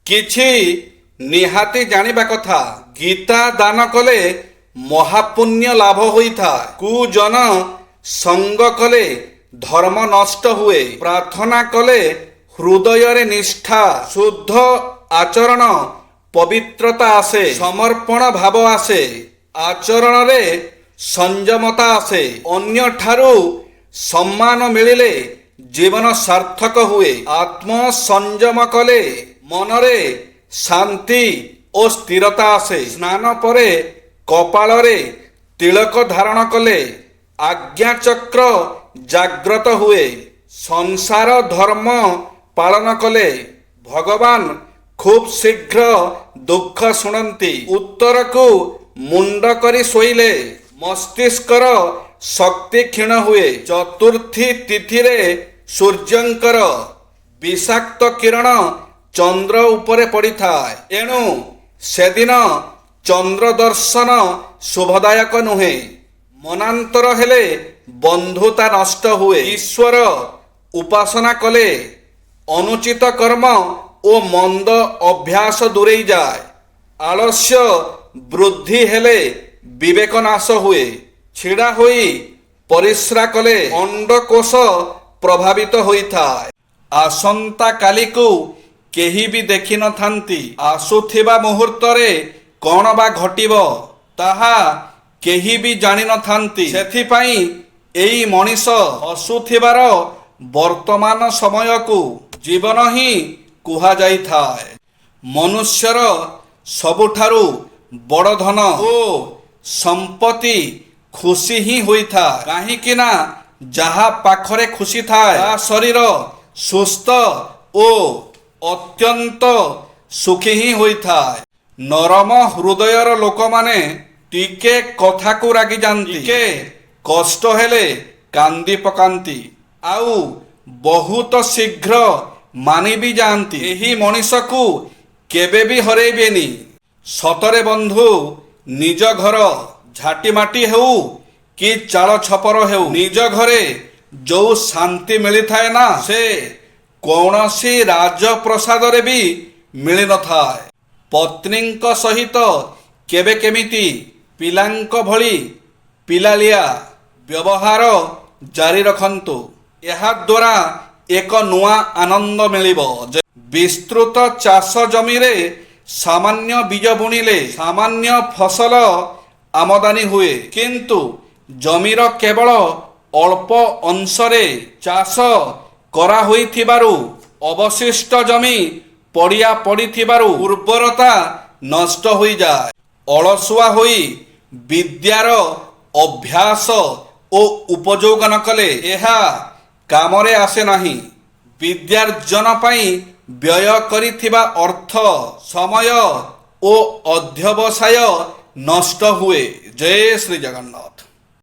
କିଛି ନିହାତି ଜାଣିବା କଥା। ଗୀତା ଦାନ କଲେ ମହାପୁଣ୍ୟ ଲାଭ ହୋଇଥାଏ। କୁଜନ ସଙ୍ଗ କଲେ ଧର୍ମ ନଷ୍ଟ ହୁଏ। ପ୍ରାର୍ଥନା କଲେ ହୃଦୟରେ ନିଷ୍ଠା, ଶୁଦ୍ଧ ଆଚରଣ, ପବିତ୍ରତା ଆସେ। ସମର୍ପଣ ଭାବ ଆସେ। ଆଚରଣରେ ସଂଯମତା ଆସେ। ଅନ୍ୟଠାରୁ ସମ୍ମାନ ମିଳିଲେ ଜୀବନ ସାର୍ଥକ ହୁଏ। ଆତ୍ମ ସଂଯମ କଲେ ମନରେ ଶାନ୍ତି ଓ ସ୍ଥିରତା ଆସେ। ସ୍ନାନ ପରେ କପାଳରେ ତିଳକ ଧାରଣ କଲେ ଆଜ୍ଞାଚକ୍ର ଜାଗ୍ରତ ହୁଏ। ସଂସାର ଧର୍ମ ପାଳନ କଲେ ଭଗବାନ ଖୁବ୍ ଶୀଘ୍ର ଦୁଃଖ ଶୁଣନ୍ତି। ଉତ୍ତରକୁ ମୁଣ୍ଡ କରି ଶୋଇଲେ ମସ୍ତିଷ୍କର ଶକ୍ତି କ୍ଷୀଣ ହୁଏ। ଚତୁର୍ଥୀ ତିଥିରେ ସୂର୍ଯ୍ୟଙ୍କର ବିଷାକ୍ତ କିରଣ ଚନ୍ଦ୍ର ଉପରେ ପଡ଼ିଥାଏ। ଏଣୁ ସେଦିନ ଚନ୍ଦ୍ର ଦର୍ଶନ ଶୁଭଦାୟକ ନୁହେଁ। ମନାନ୍ତର ହେଲେ ବନ୍ଧୁତା ନଷ୍ଟ ହୁଏ। ଈଶ୍ୱର ଉପାସନା କଲେ ଅନୁଚିତ କର୍ମ ଓ ମନ୍ଦ ଅଭ୍ୟାସ ଦୂରେଇ ଯାଏ। ଆଳସ୍ୟ ବୃଦ୍ଧି ହେଲେ ବିବେକ ନାଶ ହୁଏ। ଛିଡ଼ା ହୋଇ ପରିସ୍ରା କଲେ ଅଣ୍ଡକୋଷ ପ୍ରଭାବିତ ହୋଇଥାଏ। ଆସନ୍ତାକାଲିକୁ କେହି ବି ଦେଖିନଥାନ୍ତି। ଆସୁଥିବା ମୁହୂର୍ତ୍ତରେ କ'ଣ ବା ଘଟିବ ତାହା କେହି ବି ଜାଣିନଥାନ୍ତି। ସେଥିପାଇଁ ଏଇ ମଣିଷ ହସୁଥିବାର ବର୍ତ୍ତମାନ ସମୟକୁ ଜୀବନ ହିଁ କୁହାଯାଇଥାଏ। ମନୁଷ୍ୟର ସବୁଠାରୁ ବଡ଼ ଧନ ଓ ସମ୍ପତ୍ତି ଖୁସି ହିଁ ହୋଇଥାଏ। କାହିଁକି ନା ଯାହା ପାଖରେ ଖୁସି ଥାଏ ତା ଶରୀର ସୁସ୍ଥ ଓ ଅତ୍ୟନ୍ତ ସୁଖୀ ହିଁ ହୋଇଥାଏ। ନରମ ହୃଦୟର ଲୋକମାନେ ଟିକେ କଥାକୁ ରାଗିଯାନ୍ତି, ଟିକେ କଷ୍ଟ ହେଲେ କାନ୍ଦି ପକାନ୍ତି, ଆଉ ବହୁତ ଶୀଘ୍ର ମାନି ବି ଯାଆନ୍ତି। ଏହି ମଣିଷକୁ କେବେ ବି ହରେଇବେନି। ସତରେ ବନ୍ଧୁ, ନିଜ ଘର ଝାଟିମାଟି ହେଉ କି ଚାଳ ଛପର ହେଉ, ନିଜ ଘରେ ଯୋଉ ଶାନ୍ତି ମିଳିଥାଏ ନା, ସେ କୌଣସି ରାଜପ୍ରସାଦରେ ବି ମିଳିନଥାଏ। ପତ୍ନୀଙ୍କ ସହିତ କେବେ କେମିତି ପିଲାଙ୍କ ଭଳି ପିଲାଳିଆ ବ୍ୟବହାର ଜାରି ରଖନ୍ତୁ। ଏହାଦ୍ୱାରା ଏକ ନୂଆ ଆନନ୍ଦ ମିଳିବ। ବିସ୍ତୃତ ଚାଷ ଜମିରେ ସାମାନ୍ୟ ବୀଜ ବୁଣିଲେ ସାମାନ୍ୟ ଫସଲ ଆମଦାନୀ ହୁଏ। କିନ୍ତୁ ଜମିର କେବଳ ଅଳ୍ପ ଅଂଶରେ ଚାଷ କରାହୋଇଥିବାରୁ ଅବଶିଷ୍ଟ ଜମି ପଡ଼ିଆ ପଡ଼ିଥିବାରୁ ଉର୍ବରତା ନଷ୍ଟ ହୋଇଯାଏ। ଅଳସୁଆ ହୋଇ ବିଦ୍ୟାର ଅଭ୍ୟାସ ଓ ଉପଯୋଗ ନ କଲେ ଏହା କାମରେ ଆସେ ନାହିଁ। ବିଦ୍ୟାର୍ଜନ ପାଇଁ ବ୍ୟୟ କରିଥିବା ଅର୍ଥ, ସମୟ ଓ ଅଧ୍ୟବସାୟ ନଷ୍ଟ ହୁଏ। ଜୟ ଶ୍ରୀ ଜଗନ୍ନାଥ।